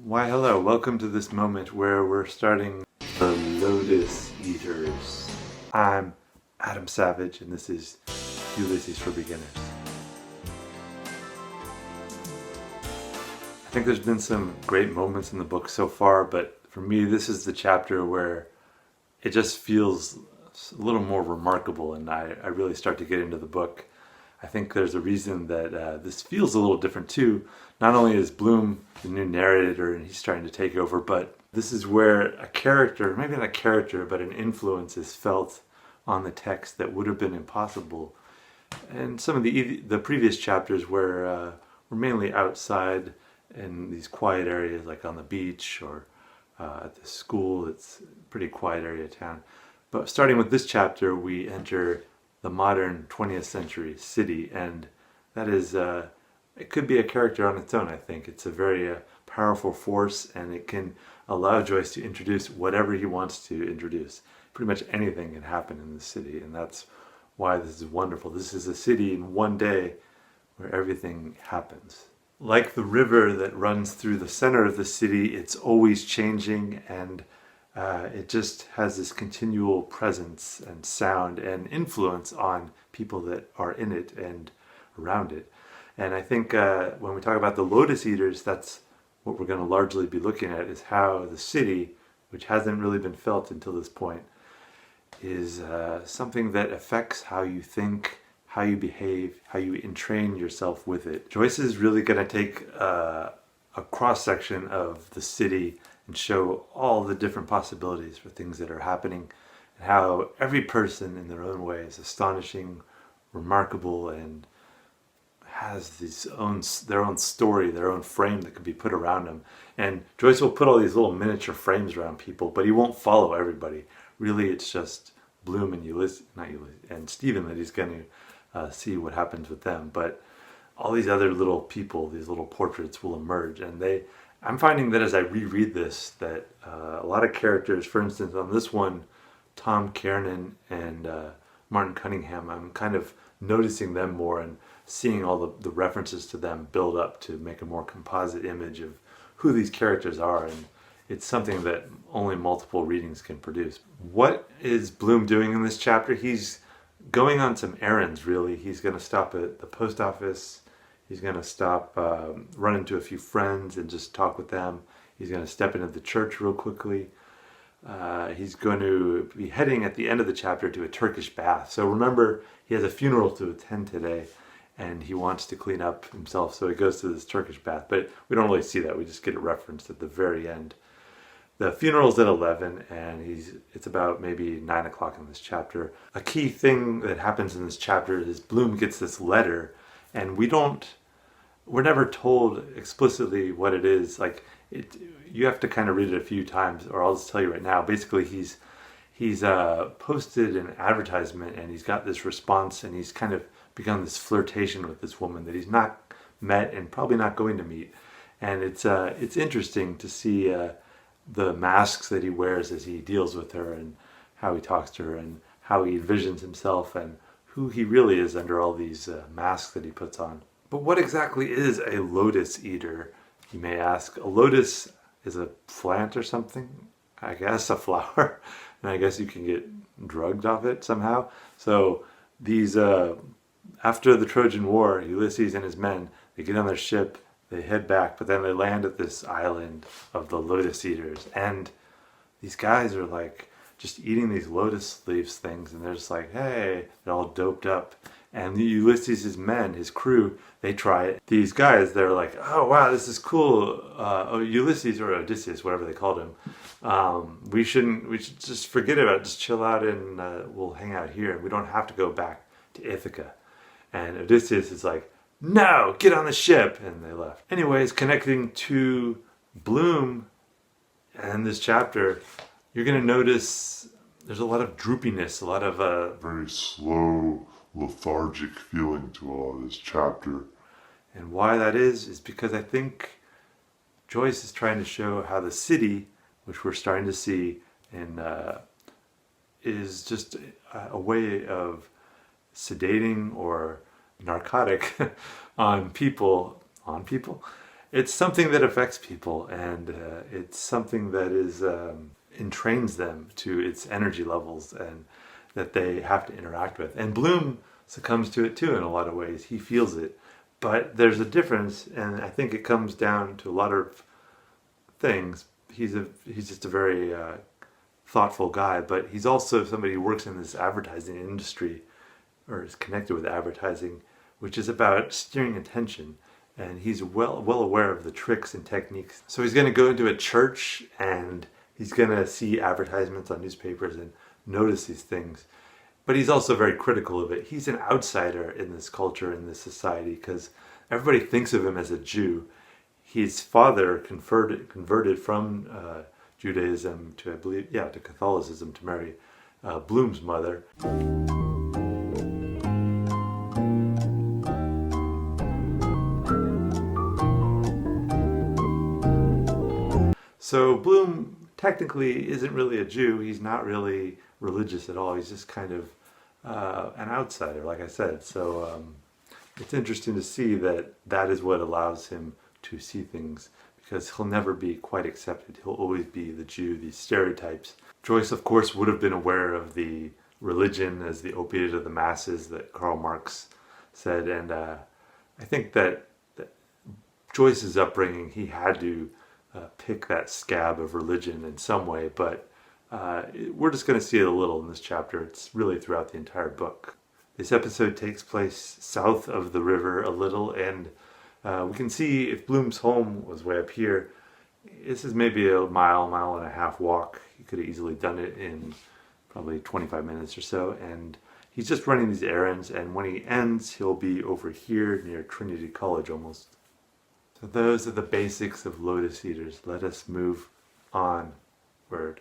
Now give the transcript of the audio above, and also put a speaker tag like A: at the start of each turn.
A: Why hello, welcome to this moment where we're starting the Lotus Eaters. I'm Adam Savage and this is Ulysses for Beginners. I think there's been some great moments in the book so far, but for me this is the chapter where it just feels a little more remarkable and I really start to get into the book. I think there's a reason that this feels a little different too. Not only is Bloom the new narrator and he's trying to take over, but this is where a character, maybe not a character, but an influence is felt on the text that would have been impossible. And some of the previous chapters were mainly outside in these quiet areas, like on the beach or at the school. It's a pretty quiet area of town. But starting with this chapter, we enter the modern 20th century city, and that is it could be a character on its own. I think it's a very powerful force, and it can allow Joyce to introduce whatever he wants to introduce. Pretty much anything can happen in the city, and that's why this is wonderful. This is a city in one day where everything happens. Like the river that runs through the center of the city, it's always changing, and it just has this continual presence and sound and influence on people that are in it and around it. And I think when we talk about the Lotus Eaters, that's what we're going to largely be looking at, is how the city, which hasn't really been felt until this point, is something that affects how you think, how you behave, how you entrain yourself with it. Joyce is really going to take a cross-section of the city and show all the different possibilities for things that are happening, and how every person in their own way is astonishing, remarkable, and has their own story, their own frame that can be put around them. And Joyce will put all these little miniature frames around people, but he won't follow everybody. Really, it's just Bloom and and Stephen that he's going to see what happens with them. But all these other little people, these little portraits will emerge, and I'm finding that as I reread this, that a lot of characters, for instance, on this one, Tom Kiernan and Martin Cunningham, I'm kind of noticing them more and seeing all the references to them build up to make a more composite image of who these characters are, and it's something that only multiple readings can produce. What is Bloom doing in this chapter? He's going on some errands, really. He's going to stop at the post office. He's going to stop, run into a few friends and just talk with them. He's going to step into the church real quickly. He's going to be heading at the end of the chapter to a Turkish bath. So remember, he has a funeral to attend today, and he wants to clean up himself, so he goes to this Turkish bath. But we don't really see that. We just get it referenced at the very end. The funeral's at 11, and it's about maybe 9 o'clock in this chapter. A key thing that happens in this chapter is Bloom gets this letter, and we're never told explicitly what it is. You have to kind of read it a few times, or I'll just tell you right now. Basically, he's posted an advertisement, and he's got this response, and he's kind of begun this flirtation with this woman that he's not met and probably not going to meet. And it's interesting to see the masks that he wears as he deals with her, and how he talks to her, and how he envisions himself, and who he really is under all these masks that he puts on. But what exactly is a lotus eater, you may ask? A lotus is a plant or something? I guess a flower. And I guess you can get drugged off it somehow. So these, after the Trojan War, Ulysses and his men, they get on their ship, they head back, but then they land at this island of the Lotus Eaters. And these guys are like just eating these lotus leaves things, and they're just like, hey, they're all doped up. And Ulysses' men, his crew, they try it. These guys, they're like, oh wow, this is cool. Ulysses or Odysseus, whatever they called him. We should just forget about it, just chill out, and we'll hang out here, and we don't have to go back to Ithaca. And Odysseus is like, no, get on the ship, and they left. Anyways, connecting to Bloom and this chapter, you're going to notice there's a lot of droopiness, a lot of
B: very slow, lethargic feeling to a lot of this chapter.
A: And why that is because I think Joyce is trying to show how the city, which we're starting to see, is just a way of sedating or narcotic on people, it's something that affects people, and it's something that is entrains them to its energy levels, and that they have to interact with. And Bloom succumbs to it too in a lot of ways. He feels it, but there's a difference, and I think it comes down to a lot of things. He's just a very thoughtful guy, but he's also somebody who works in this advertising industry, or is connected with advertising, which is about steering attention. And he's well aware of the tricks and techniques. So he's going to go into a church, and he's going to see advertisements on newspapers and notice these things. But he's also very critical of it. He's an outsider in this culture, in this society, because everybody thinks of him as a Jew. His father converted from Judaism to, I believe, to Catholicism, to marry Bloom's mother. So Bloom technically isn't really a Jew. He's not really religious at all. He's just kind of an outsider, like I said. So it's interesting to see that that is what allows him to see things, because he'll never be quite accepted. He'll always be the Jew, these stereotypes. Joyce, of course, would have been aware of the religion as the opiate of the masses that Karl Marx said. And I think that Joyce's upbringing, he had to pick that scab of religion in some way, but we're just going to see it a little in this chapter. It's really throughout the entire book. This episode takes place south of the river a little, and we can see if Bloom's home was way up here, this is maybe a mile and a half walk. He could have easily done it in probably 25 minutes or so, and he's just running these errands, and when he ends, he'll be over here near Trinity College almost. So those are the basics of Lotus Eaters. Let us move onward.